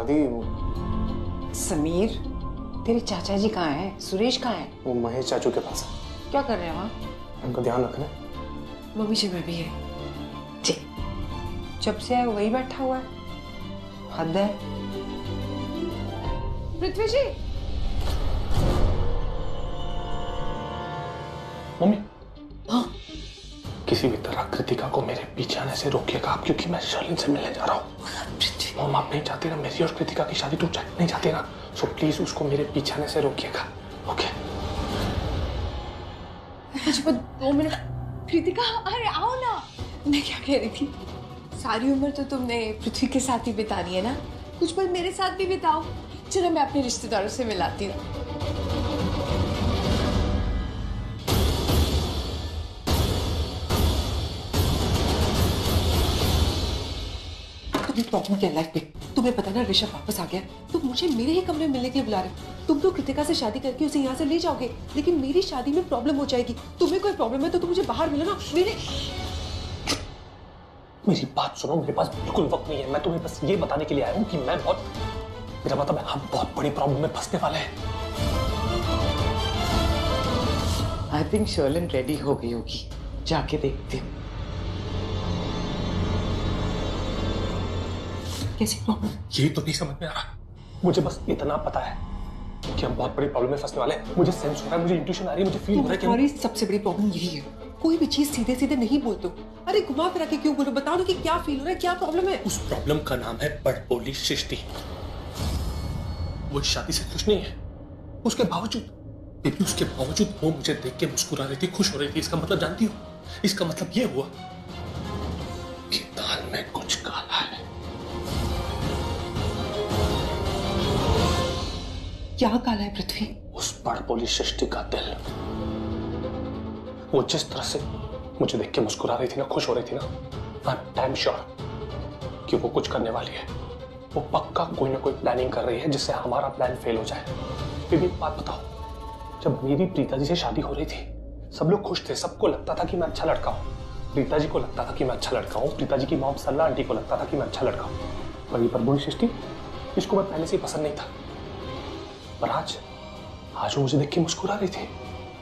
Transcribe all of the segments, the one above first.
दादी समीर, तेरे चाचा जी कहाँ हैं? सुरेश कहाँ है? वो महेश चाचू के पास है। क्या कर रहे हैं वहाँ? उनका ध्यान रखना। मम्मी जी में भी है जी। जब से आया वही बैठा हुआ है, हद है। पृथ्वी जी। मम्मी। हाँ। किसी भी तरह कृतिका को मेरे पीछे आने से रोकिएगा आप, क्योंकि मैं शर्लिन से मिलने जा रहा हूँ। मम्मा, आप नहीं चाहती ना मेरी और कृतिका की शादी? तू नहीं चाहती ना? सो प्लीज उसको मेरे पीछे आने से रोकिएगा, ओके? मुझे 2 मिनट। कृतिका, अरे आओ ना। मैं क्या कह रही थी, सारी उम्र तो तुमने पृथ्वी के साथ ही बितानी है ना, कुछ पल मेरे साथ भी बिताओ। चलो मैं अपने रिश्तेदारों से मिलाती हूँ। प्रॉब्लम क्या है लाइफ में? तुम्हें पता ना ऋषभ वापस आ गया, तुम मुझे मेरे ही कमरे में मिलने के लिए बुला रहे हो। तुम तो कृतिका से शादी करके उसे यहाँ से ले जाओगे, लेकिन मेरी शादी में प्रॉब्लम हो जाएगी। तुम्हें कोई प्रॉब्लम है तो तुम मुझे बाहर मिलो ना। मेरी बात सुनो, मेरे पास बिल्कुल वक्त नहीं है। मैं तुम्हें बस ये बताने के लिए आया हूँ कि मैं मेरा मतलब है, हम बहुत बड़ी प्रॉब्लम में फंसने वाले हैं। आई थिंक शर्लिन रेडी हो गई होगी, जाके देखती हूँ। कैसी प्रॉब्लम? यही तो नहीं समझ में आ रहा। मुझे बस इतना पता है कि हम बहुत बड़ी प्रॉब्लम में फंसने वाले हैं। मुझे सेंस हो रहा है, मुझे इंट्यूशन आ रही है, मुझे फील हो रहा है कि हमारी सबसे बड़ी प्रॉब्लम यही है, कोई भी चीज सीधे सीधे नहीं बोलते। अरे घुमा फिरा के क्यों बोलो? बताओ ना कि क्या फील हो रहा है, क्या प्रॉब्लम है? उस प्रॉब्लम का नाम है बड़बोली सृष्टि। वो शादी से खुश नहीं है, उसके बावजूद वो मुझे देख के मुस्कुरा रही थी, खुश हो रही थी। इसका मतलब जानती हो? इसका मतलब ये हुआ कि दाल में कुछ काला है। क्या काला है पृथ्वी? उस बड़बोली सृष्टि का दिल। वो जिस तरह से मुझे देख के मुस्कुरा रही थी ना, खुश हो रही थी ना, आई एम डैम श्योर कि वो कुछ करने वाली है। वो पक्का कोई ना कोई प्लानिंग कर रही है जिससे हमारा प्लान फेल हो जाए। फिर भी एक बात बताओ, जब मेरी प्रीता जी से शादी हो रही थी, सब लोग खुश थे, सबको लगता था कि मैं अच्छा लड़का हूँ। प्रीता जी को लगता था कि मैं अच्छा लड़का हूँ, प्रीता जी की मॉम सल्ला आंटी को लगता था कि मैं अच्छा लड़का हूँ। पर ये बड़बोली सृष्टि, इसको मैं पहले से ही पसंद नहीं था। पर आज वो मुझे देख के मुस्कुरा रही थी,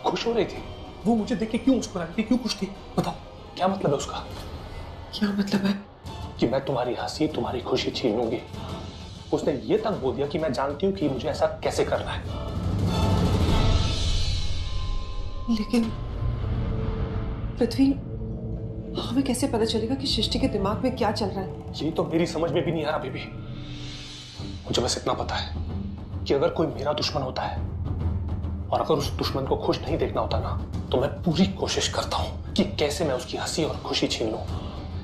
खुश हो रही थी। वो मुझे देख के क्यों मुस्कुरा रही थी, क्यों खुश थी? बताओ, क्या मतलब है उसका? क्या मतलब है? कि मैं तुम्हारी हंसी, तुम्हारी खुशी छीन लूंगी। उसने ये तक बोल दिया कि मैं जानती हूँ कि मुझे ऐसा कैसे करना है। लेकिन पृथ्वी, हमें कैसे पता चलेगा कि सृष्टि के दिमाग में क्या चल रहा है? ये तो मेरी समझ में भी नहीं आ रहा बेबी। मुझे बस इतना पता है कि अगर कोई मेरा दुश्मन होता है और अगर उस दुश्मन को खुश नहीं देखना होता ना, तो मैं पूरी कोशिश करता हूं कि कैसे मैं उसकी हंसी और खुशी छीन लूं।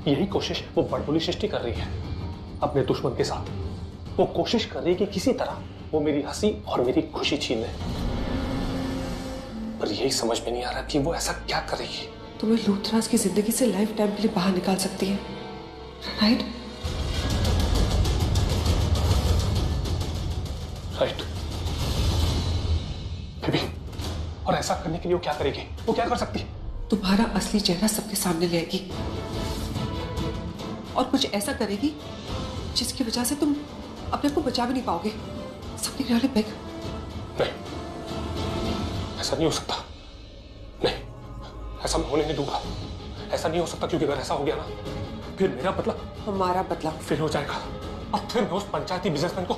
यही कोशिश वो बड़बोली सृष्टि कर रही है अपने दुश्मन के साथ। वो कोशिश कर रही है कि किसी तरह वो मेरी हंसी और मेरी खुशी छीन ले, पर यही समझ में नहीं आ रहा कि वो ऐसा क्या करेगी। तुम्हें लूथराज की जिंदगी से लाइफ टाइम के लिए बाहर निकाल सकती है, राइट? Right baby. और ऐसा करने के लिए वो क्या करेगी? वो क्या कर सकती है? तुम्हारा असली चेहरा सबके सामने ले आएगी और कुछ ऐसा करेगी जिसकी वजह से तुम अपने को बचा भी नहीं पाओगे। सबके लिए बैग। नहीं, ऐसा नहीं हो सकता। नहीं, ऐसा मैं होने नहीं दूंगा। ऐसा नहीं हो सकता, क्योंकि अगर ऐसा हो गया ना, फिर मेरा बदला, हमारा बदला फिर हो जाएगा। और फिर मैं उस पंचायती बिजनेसमैन को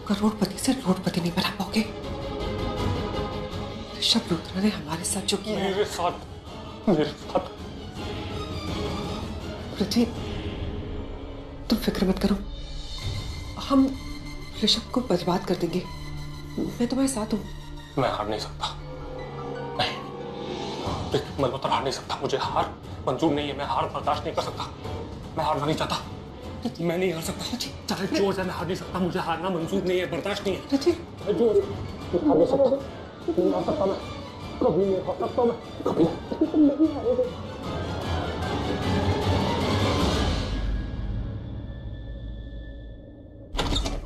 करोड़पति से रोडपति नहीं बना पाओगे। ऋषभ लूथरा ने हमारे साथ जो किया, मेरे साथ पृथ्वी, तुम फिक्र मत करो, हम ऋषभ को बर्बाद कर देंगे। मैं तुम्हारे साथ हूँ। मैं हार नहीं सकता। नहीं, मल्होत्रा हार नहीं सकता। मुझे हार मंजूर नहीं है। मैं हार बर्दाश्त नहीं कर सकता। मैं हारना नहीं चाहता। मैं नहीं हार सकता। चाहे जो हो जाए, मैं हार नहीं सकता। मुझे हारना मंजूर नहीं है, बर्दाश्त नहीं है। जो हार नहीं सकता, नहीं हार सकता मैं। कभी नहीं हार सकता मैं, कभी नहीं हारेगा।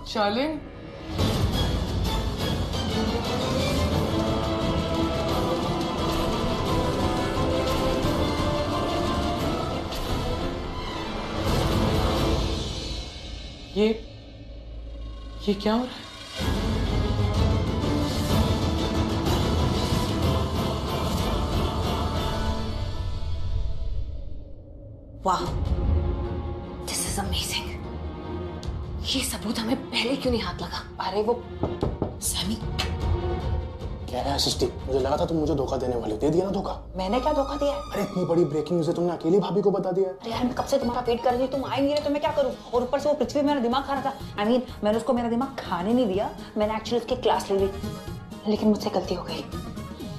शर्लिन, ये क्या हो रहा है? वाह, दिस इज अमेजिंग। ये सबूत हमें पहले क्यों नहीं हाथ लगा? अरे वो सैमी क्या है सृष्टि? मुझे लगा था तुम मुझे धोखा देने वाली हो। दे दिया ना धोखा। मैंने क्या धोखा दिया है? अरे इतनी बड़ी ब्रेकिंग न्यूज़ है, तुमने अकेली भाभी को बता दिया है। अरे यार मैं कब से तुम्हारा वेट कर रही थी, तुम आए नहीं रहे तो मैं क्या करूं? और ऊपर से वो पृथ्वी मेरा दिमाग खा रहा था। मैंने उसको मेरा दिमाग खाने नहीं दिया, मैंने एक्चुअली उसकी क्लास ले ली, लेकिन मुझसे गलती हो गई।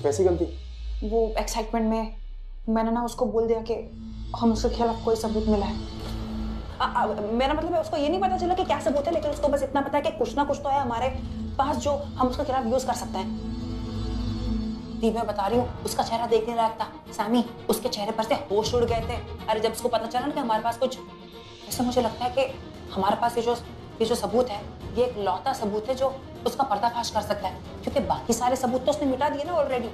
कैसी गलती? वो एक्साइटमेंट में मैंने ना उसको बोल दिया कि हम उसके खिलाफ कोई सबूत मिला है। मेरा मतलब है उसको ये नहीं पता चला कि क्या सबूत है, लेकिन उसको बस इतना पता है कि कुछ ना कुछ तो है हमारे पास जो हम उसके खिलाफ यूज कर सकते हैं। दी मैं बता रही हूँ, उसका चेहरा देखने लायक था सैमी। उसके चेहरे पर से होश उड़ गए थे। अरे जब उसको पता चला ना कि हमारे पास कुछ, जैसे मुझे लगता है कि हमारे पास ये जो सबूत है, ये एक लौता सबूत है जो उसका पर्दाफाश कर सकता है, क्योंकि बाकी सारे सबूत तो उसने मिटा दिए ना ऑलरेडी।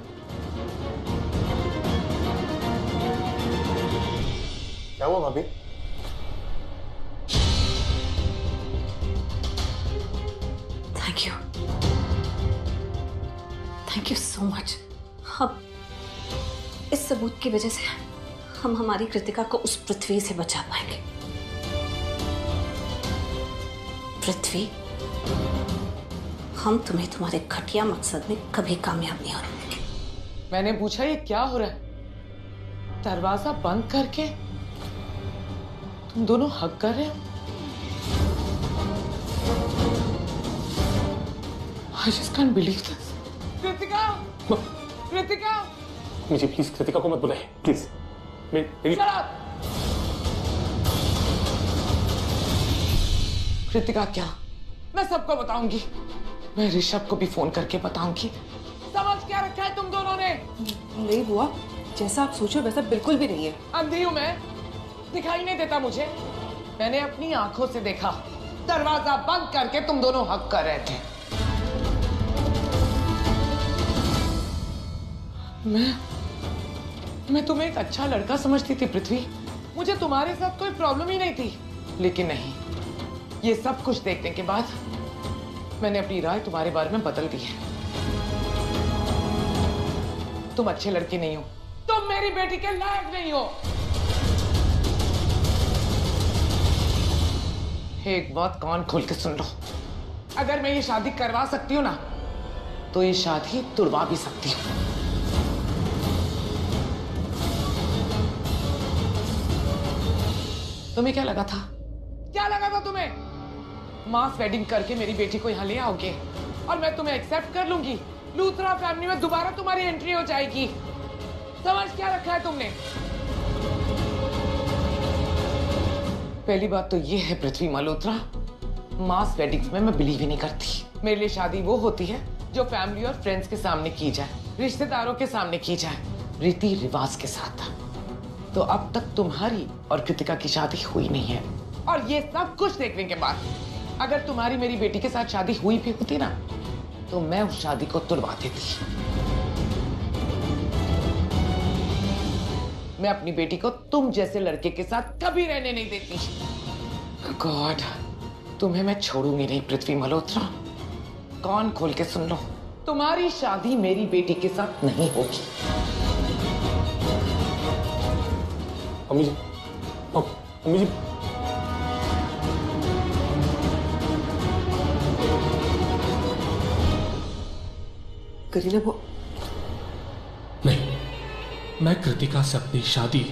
क्या हुआ भाभी? Thank you so much. अब इस सबूत की वजह से हम हमारी कृतिका को उस पृथ्वी से बचा पाएंगे। पृथ्वी, हम तुम्हें तुम्हारे घटिया मकसद में कभी कामयाब नहीं होने देंगे। मैंने पूछा ये क्या हो रहा है? दरवाजा बंद करके तुम दोनों हक कर रहे हो? I just can't believe this. Kritika! Kritika! मुझे प्लीज कृतिका को मत बुलाइए, प्लीज। कृतिका क्या? मैं सबको बताऊंगी। मैं ऋषभ को भी फोन करके बताऊंगी। समझ क्या रखा है तुम दोनों ने? नहीं बुआ, जैसा आप सोचो वैसा बिल्कुल भी नहीं है। अंधी हूं मैं? दिखाई नहीं देता मुझे? मैंने अपनी आंखों से देखा, दरवाजा बंद करके तुम दोनों हक कर रहे थे। मैं तुम्हें एक अच्छा लड़का समझती थी पृथ्वी। मुझे तुम्हारे साथ कोई प्रॉब्लम ही नहीं थी, लेकिन नहीं, ये सब कुछ देखने के बाद मैंने अपनी राय तुम्हारे बारे में बदल दी है। तुम अच्छे लड़के नहीं हो, तुम मेरी बेटी के लायक नहीं हो। एक बात कान खोल के सुन लो, अगर मैं ये शादी करवा सकती हूँ ना, तो ये शादी तुड़वा भी सकती हूँ। तुम्हें क्या लगा था? क्या लगा था तुम्हें? मास वेडिंग करके मेरी बेटी को यहाँ ले आओगे और मैं तुम्हें एक्सेप्ट कर लूंगी, लूथरा फैमिली में दोबारा तुम्हारी एंट्री हो जाएगी। समझ क्या रखा है तुमने? पहली बात तो ये है पृथ्वी मल्होत्रा, मास वेडिंग्स में मैं बिलीव ही नहीं करती। मेरे लिए शादी वो होती है जो फैमिली और फ्रेंड्स के सामने की जाए, रिश्तेदारों के सामने की जाए, रीति रिवाज के साथ। तो अब तक तुम्हारी और कृतिका की शादी हुई नहीं है, और ये सब कुछ देखने के बाद अगर तुम्हारी मेरी बेटी के साथ शादी हुई भी होती ना, तो मैं उस शादी को तुड़वा देती। मैं अपनी बेटी को तुम जैसे लड़के के साथ कभी रहने नहीं देती। गॉड, तुम्हें मैं छोड़ूंगी नहीं पृथ्वी मल्होत्रा। कान खोल के सुन लो, तुम्हारी शादी मेरी बेटी के साथ नहीं होगी। मम्मी जी, मम्मी जी, करीना वो नहीं, मैं कृतिका से अपनी शादी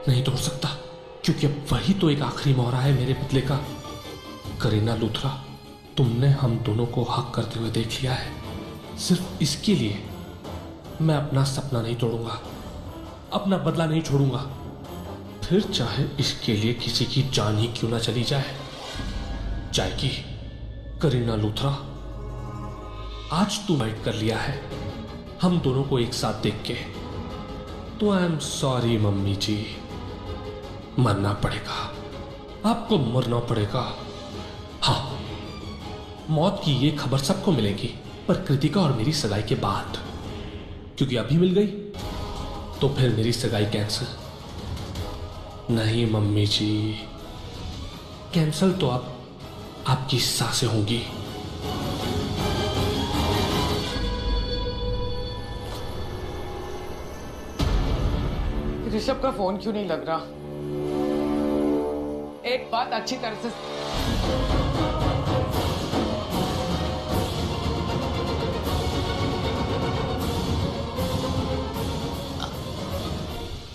नहीं तोड़ सकता, क्योंकि अब वही तो एक आखिरी मोहरा है मेरे बदले का। करीना लूथरा, तुमने हम दोनों को हक करते हुए देख लिया है। सिर्फ इसके लिए मैं अपना सपना नहीं तोड़ूंगा, अपना बदला नहीं छोड़ूंगा, फिर चाहे इसके लिए किसी की जान ही क्यों ना चली जाएगी। करीना लूथरा, आज तू वाइट कर लिया है हम दोनों को एक साथ देख के, तो आई एम सॉरी मम्मी जी, मरना पड़ेगा, आपको मरना पड़ेगा। हाँ, मौत की ये खबर सबको मिलेगी, पर कृतिका और मेरी सगाई के बाद, क्योंकि अभी मिल गई तो फिर मेरी सगाई कैंसिल। नहीं मम्मी जी, कैंसिल तो अब आपकी सांसें होंगी। ऋषभ का फोन क्यों नहीं लग रहा? एक बात अच्छी तरह से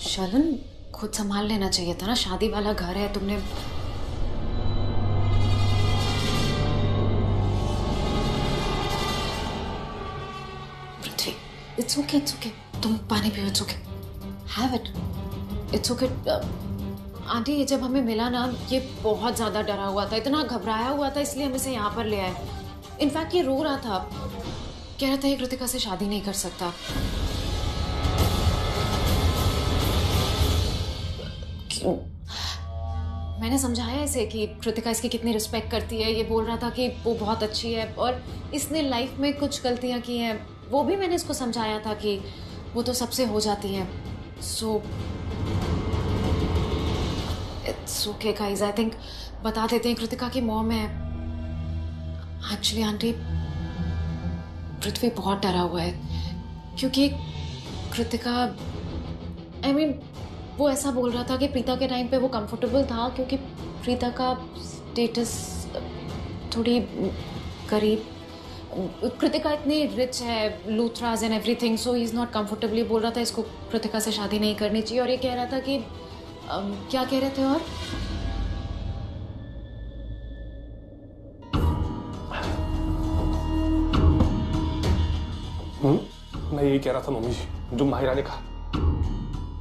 शलन, खुद संभाल लेना चाहिए था ना, शादी वाला घर है। तुमने पृथ्वी, इट्स ओके, इट्स ओके। तुम पानी पियो, it's okay, have it, it's okay. Aunty, ये जब हमें मिला ना, ये बहुत ज्यादा डरा हुआ था, इतना घबराया हुआ था, इसलिए हम इसे यहाँ पर ले आए। इनफैक्ट ये रो रहा था, कह रहा था ये कृतिका से शादी नहीं कर सकता। मैंने समझाया इसे कि कृतिका इसकी कितनी रिस्पेक्ट करती है। ये बोल रहा था कि वो बहुत अच्छी है और इसने लाइफ में कुछ गलतियां की हैं, वो भी मैंने इसको समझाया था कि वो तो सबसे हो जाती हैं। So it's okay guys, I think बता देते हैं कृतिका की मॉम है। एक्चुअली आंटी, पृथ्वी बहुत डरा हुआ है क्योंकि कृतिका, आई मीन, वो ऐसा बोल रहा था कि प्रीता के टाइम पे वो कंफर्टेबल था क्योंकि प्रीता का स्टेटस थोड़ी गरीब, कृतिका इतनी रिच है, Luthras and everything, so he is not comfortably बोल रहा था इसको कृतिका से शादी नहीं करनी चाहिए। और ये कह रहा था कि क्या कह रहे थे? और मैं यही कह रहा था मम्मी जी, जो माहिरा ने कहा।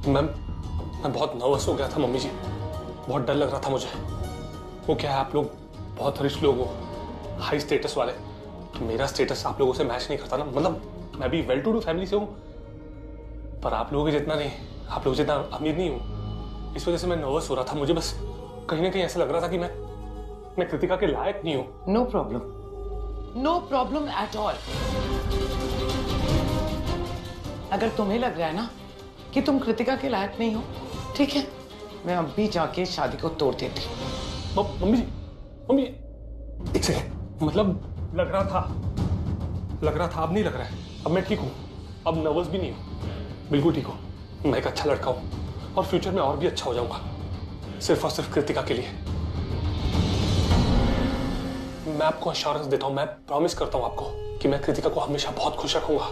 मैं बहुत नर्वस हो गया था मम्मी जी, बहुत डर लग रहा था मुझे। वो क्या है, आप लोग बहुत रिच लोग हो, हाई स्टेटस वाले, तो मेरा स्टेटस आप लोगों से मैच नहीं करता ना। मतलब मैं भी वेल टू डू फैमिली से हूँ, पर आप लोगों के जितना नहीं, आप लोगों जितना अमीर नहीं हूँ। इस वजह से मैं नर्वस हो रहा था। मुझे बस कहीं ना कहीं ऐसा लग रहा था कि मैं कृतिका के लायक नहीं हूँ। No problem, no problem at all. अगर तुम्हें लग रहा है ना कि तुम कृतिका के लायक नहीं हो, ठीक है, मैं अब भी जाके शादी को तोड़ देती हूँ। मम्मी जी, एक सेकंड, मतलब लग रहा था, अब नहीं लग रहा है। अब मैं ठीक हूँ, अब नर्वस भी नहीं हूँ, बिल्कुल ठीक हूँ। मैं एक अच्छा लड़का हूँ और फ्यूचर में और भी अच्छा हो जाऊंगा, सिर्फ और सिर्फ कृतिका के लिए। मैं आपको अश्योरेंस देता हूँ, मैं प्रॉमिस करता हूँ आपको कि मैं कृतिका को हमेशा बहुत खुश रखूंगा,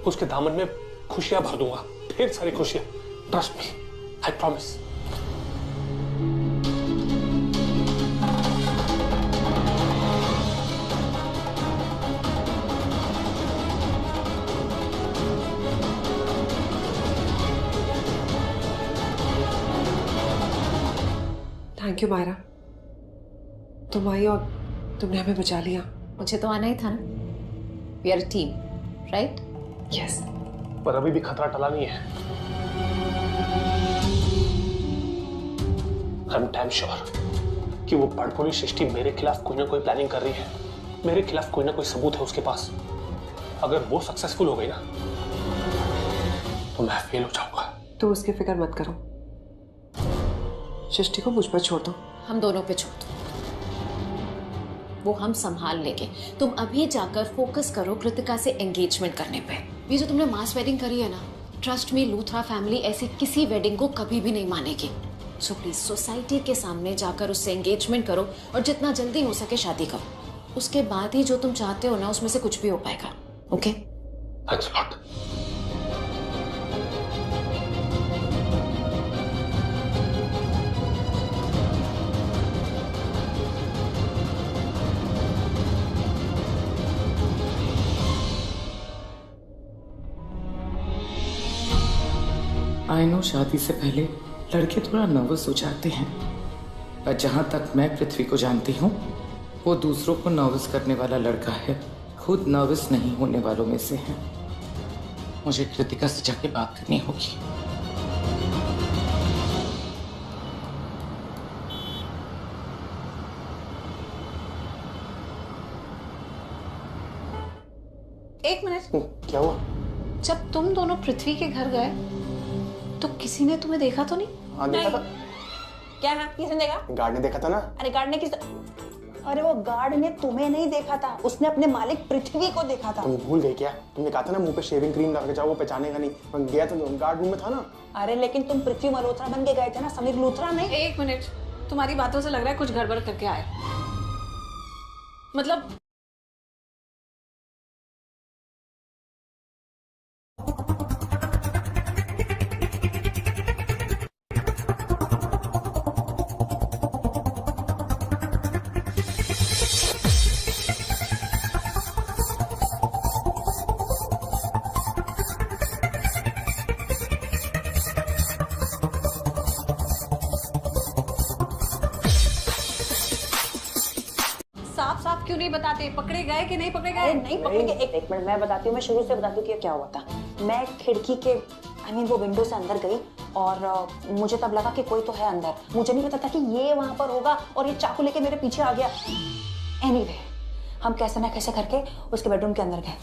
उसके दामन में खुशियां भर दूंगा, ढेर सारी खुशियां। Trust me, I promise. Thank you Myra, तुम आई और तुमने हमें बचा लिया। मुझे तो आना ही था ना, we are a team, right? Yes. पर अभी भी खतरा टला नहीं है। आई एम डैम श्योर कि वो बड़पोली सृष्टि मेरे खिलाफ कोई ना कोई प्लानिंग कर रही है, मेरे खिलाफ कोई ना कोई सबूत है उसके पास। अगर वो सक्सेसफुल हो गई ना, तो मैं फेल हो जाऊंगा। तो उसकी फिक्र मत करो, सृष्टि को मुझ पर छोड़ दो। हम दोनों पे छोड़ दो, वो हम संभाल लेंगे। तुम अभी जाकर फोकस करो कृतिका से एंगेजमेंट करने पे। ये जो तुमने मास वेडिंग करी है ना, ट्रस्ट मी, लूथरा फैमिली ऐसी किसी वेडिंग को कभी भी नहीं मानेगी। सो प्लीज सोसाइटी के सामने जाकर उससे एंगेजमेंट करो और जितना जल्दी हो सके शादी करो। उसके बाद ही जो तुम चाहते हो ना, उसमें से कुछ भी हो पाएगा। Okay? Thanks a lot. I know शादी से पहले लड़के थोड़ा नर्वस हो जाते हैं, पर जहाँ तक मैं पृथ्वी को जानती हूँ, वो दूसरों को नर्वस करने वाला लड़का है, खुद नर्वस नहीं होने वालों में से है। मुझे कृतिका से जाके बात करनी होगी। एक मिनट, क्या हुआ? जब तुम दोनों पृथ्वी के घर गए तो किसी ने तुम्हें देखा तो नहीं? हाँ देखा था। क्या है? किसने देखा? गार्ड ने देखा था ना। अरे गार्ड ने किस? अरे वो गार्ड ने तुम्हें नहीं देखा था, उसने अपने मालिक पृथ्वी को देखा था। तुम भूल गई क्या? तुमने कहा था ना मुंह पे शेविंग क्रीम लगा के जाओ, वो पहचानेगा नहीं। मैं गया तो गार्ड रूम में था ना। अरे लेकिन तुम पृथ्वी मल्होत्रा बन के गए थे ना, समीर लूथरा नहीं। एक मिनट, तुम्हारी बातों से लग रहा है कुछ गड़बड़ करके आए। मतलब साफ साफ क्यों नहीं बताते? पकड़े गए कि नहीं पकड़े गए? नहीं पकड़े गए। एक मिनट मैं बताती हूँ, मैं शुरू से बताती हूँ कि क्या हुआ था। मैं खिड़की के वो विंडो से अंदर गई और मुझे तब लगा कि कोई तो है अंदर। मुझे नहीं पता था कि ये वहां पर होगा और ये चाकू लेके मेरे पीछे आ गया। एनीवे, हम कैसे ना कैसे करके उसके बेडरूम के अंदर गए।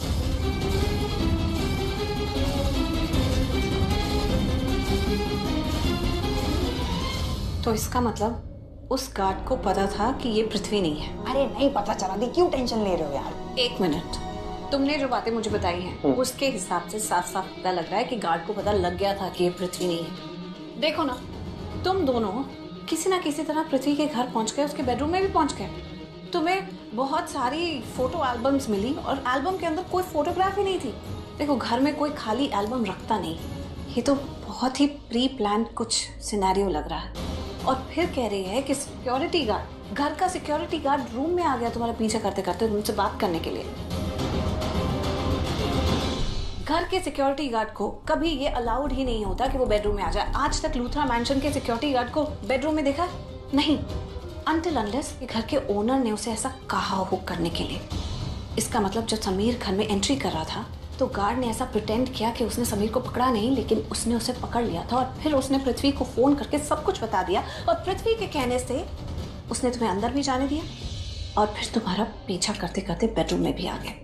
तो इसका मतलब उस गार्ड को पता था कि ये पृथ्वी नहीं है? अरे नहीं पता चला दी, क्यों टेंशन ले रहे हो यार? एक मिनट, तुमने जो बातें मुझे बताई हैं उसके हिसाब से साफ साफ पता लग रहा है कि गार्ड को पता लग गया था कि ये पृथ्वी नहीं है। देखो ना, तुम दोनों किसी ना किसी तरह पृथ्वी के घर पहुंच गए, उसके बेडरूम में भी पहुंच गए। तुम्हें बहुत सारी फोटो एल्बम्स मिली और एल्बम के अंदर कोई फोटोग्राफ ही नहीं थी। देखो, घर में कोई खाली एल्बम रखता नहीं। ये तो बहुत ही प्री प्लान कुछ सिनेरियो लग रहा है। और फिर कह रही है कि सिक्योरिटी गार्ड, घर का सिक्योरिटी गार्ड रूम में आ गया तुम्हारा पीछा करते करते तुमसे बात करने के लिए। घर के सिक्योरिटी गार्ड को कभी ये अलाउड ही नहीं होता कि वो बेडरूम में आ जाए। आज तक लूथरा मैंशन के सिक्योरिटी गार्ड को बेडरूम में देखा नहीं, अनटिल अनलेस कि घर के ओनर ने उसे ऐसा कहा हो करने के लिए। इसका मतलब जब समीर घर में एंट्री कर रहा था तो गार्ड ने ऐसा प्रिटेंड किया कि उसने समीर को पकड़ा नहीं, लेकिन उसने उसे पकड़ लिया था और फिर उसने पृथ्वी को फोन करके सब कुछ बता दिया और पृथ्वी के कहने से उसने तुम्हें अंदर भी जाने दिया और फिर तुम्हारा पीछा करते करते बेडरूम में भी आ गए।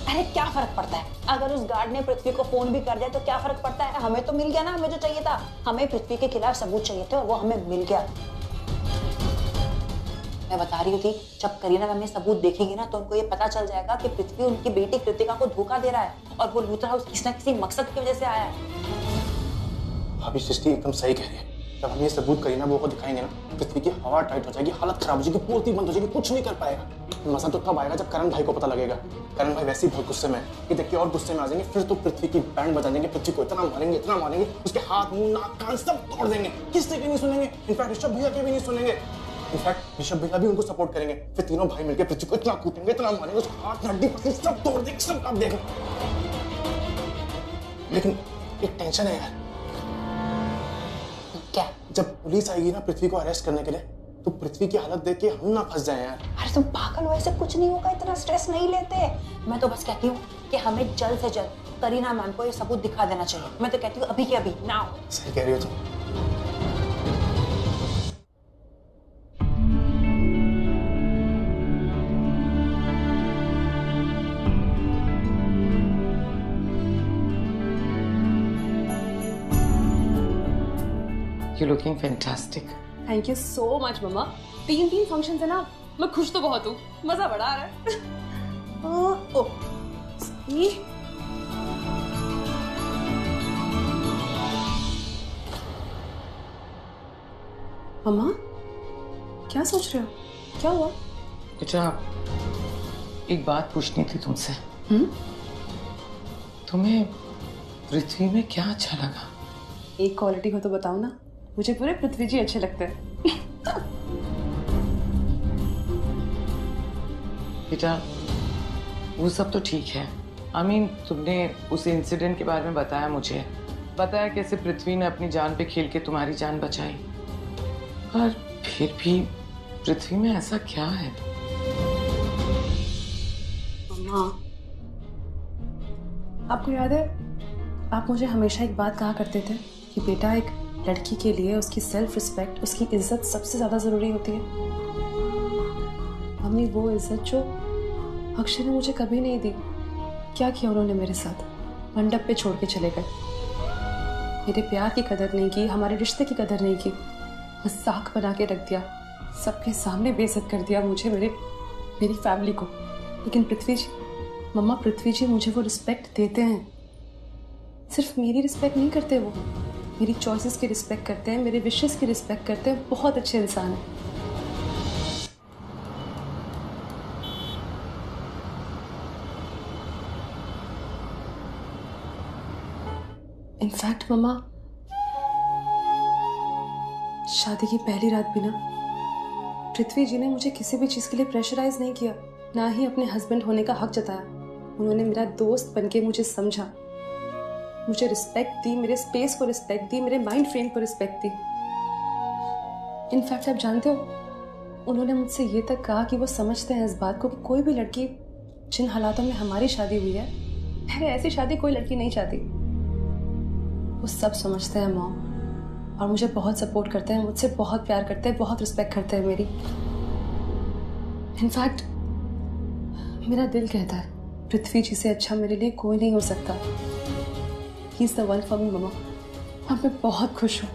अरे क्या फर्क पड़ता है? अगर उस गार्ड ने पृथ्वी को फोन भी कर दिया तो क्या फर्क पड़ता है? हमें तो मिल गया ना हमें जो चाहिए था। हमें पृथ्वी के खिलाफ सबूत चाहिए थे और वो हमें मिल गया। मैं बता रही थी, जब करीना मैम ये सबूत देखेगी ना तो उनको ये पता चल जाएगा कि पृथ्वी उनकी बेटी कृतिका को धोखा दे रहा है और वो लूथरा हाउस किसी ना किसी मकसद की वजह से आया है। भाभी सृष्टि एकदम सही कह रही है। जब हम ये सबूत करीना वो को दिखाएंगे ना, पृथ्वी की हवा टाइट हो जाएगी, हालत खराब हो जाएगी, पूर्ति बंद हो जाएगी, कुछ नहीं कर पाएगा। मजा तो तब आएगा जब करण भाई को पता लगेगा। करण भाई वैसे ही बहुत गुस्से में है कि देखिए और गुस्से में आ जाएंगे, फिर तो पृथ्वी की बैंड बजा देंगे, पृथ्वी को इतना मारेंगे, उसके हाथ मुंह नाक कान सब तोड़ देंगे, किसी के नहीं सुनेंगे। इनफैक्ट ऋषभ भैया के भी नहीं सुनेंगे। इनफैक्ट ऋषभ भैया भी उनको सपोर्ट करेंगे। फिर तीनों भाई मिलकर पृथ्वी को इतना कूटेंगे, इतना मारेंगे, उसके हाथ हड्डी पसली सब तोड़ देंगे, सब आप देखें। लेकिन एक टेंशन है यार। क्या? जब पुलिस आएगी ना पृथ्वी को अरेस्ट करने के लिए, तो पृथ्वी की हालत देख के हम ना फंस जाए यार। अरे तुम पागल हो, ऐसे कुछ नहीं होगा, इतना स्ट्रेस नहीं लेते। मैं तो बस कहती हूँ कि हमें जल्द से जल्द करीना मैम को ये सबूत दिखा देना चाहिए। मैं तो कहती हूँ अभी के अभी नाउ। सही कह रही हो तुम। You're looking fantastic. Thank you so much मम्मा। 3 फंक्शन है ना, मैं खुश तो बहुत हूँ, मजा बड़ा आ रहा है। मम्मा क्या सोच रहे हो? क्या हुआ? बेटा, एक बात पूछनी थी तुमसे। तुम्हें पृथ्वी में क्या अच्छा लगा? एक क्वालिटी हो तो बताओ ना। मुझे पूरे पृथ्वी जी अच्छे लगते हैं। बेटा, वो सब तो ठीक है। तुमने उस इंसिडेंट के बारे में बताया मुझे, बताया कैसे पृथ्वी ने अपनी जान पे खेल के तुम्हारी जान बचाई। पर फिर भी पृथ्वी में ऐसा क्या है? मम्मा, आपको याद है आप मुझे हमेशा एक बात कहा करते थे कि बेटा, एक लड़की के लिए उसकी सेल्फ रिस्पेक्ट, उसकी इज्जत सबसे ज्यादा जरूरी होती है। मम्मी, वो इज्जत जो अक्षय ने मुझे कभी नहीं दी। क्या किया उन्होंने मेरे साथ? मंडप पे छोड़ के चले गए। मेरे प्यार की कदर नहीं की, हमारे रिश्ते की कदर नहीं की, मजाक बना के रख दिया। सबके सामने बेइज्जत कर दिया मुझे, मेरी फैमिली को। लेकिन पृथ्वी जी, मम्मा पृथ्वी जी मुझे वो रिस्पेक्ट देते हैं। सिर्फ मेरी रिस्पेक्ट नहीं करते वो, मेरी चॉइसेस की रिस्पेक्ट करते हैं, मेरे विशेस की रिस्पेक्ट करते हैं। बहुत अच्छे इंसान हैं। इनफैक्ट मम्मा, शादी की पहली रात भी ना पृथ्वी जी ने मुझे किसी भी चीज़ के लिए प्रेशराइज नहीं किया, ना ही अपने हस्बैंड होने का हक जताया। उन्होंने मेरा दोस्त बनके मुझे समझा, मुझे रिस्पेक्ट दी, मेरे स्पेस को रिस्पेक्ट दी, मेरे माइंड फ्रेम को रिस्पेक्ट दी। इनफैक्ट आप जानते हो, उन्होंने मुझसे ये तक कहा कि वो समझते हैं इस बात को कि कोई भी लड़की जिन हालातों में हमारी शादी हुई है, अरे ऐसी शादी कोई लड़की नहीं चाहती। वो सब समझते हैं मॉम, और मुझे बहुत सपोर्ट करते हैं, मुझसे बहुत प्यार करते हैं, बहुत रिस्पेक्ट करते हैं मेरी। इनफैक्ट मेरा दिल कहता है पृथ्वी जी से अच्छा मेरे लिए कोई नहीं हो सकता। He is the one for me मम्मा। अब मैं बहुत खुश हूँ।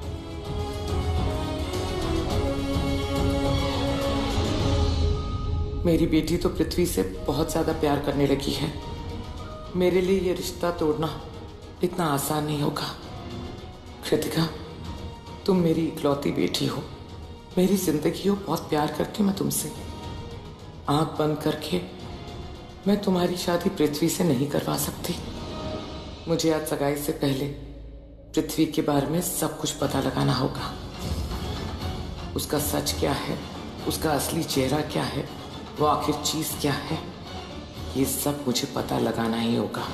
मेरी बेटी तो पृथ्वी से बहुत ज्यादा प्यार करने लगी है। मेरे लिए ये रिश्ता तोड़ना इतना आसान नहीं होगा। कृतिका, तुम मेरी इकलौती बेटी हो, मेरी जिंदगी हो। बहुत प्यार करती हूँ मैं तुमसे। आंख बंद करके मैं तुम्हारी शादी पृथ्वी से नहीं करवा सकती। मुझे आज सगाई से पहले पृथ्वी के बारे में सब कुछ पता लगाना होगा। उसका सच क्या है, उसका असली चेहरा क्या है, वो आखिर चीज क्या है, ये सब मुझे पता लगाना ही होगा।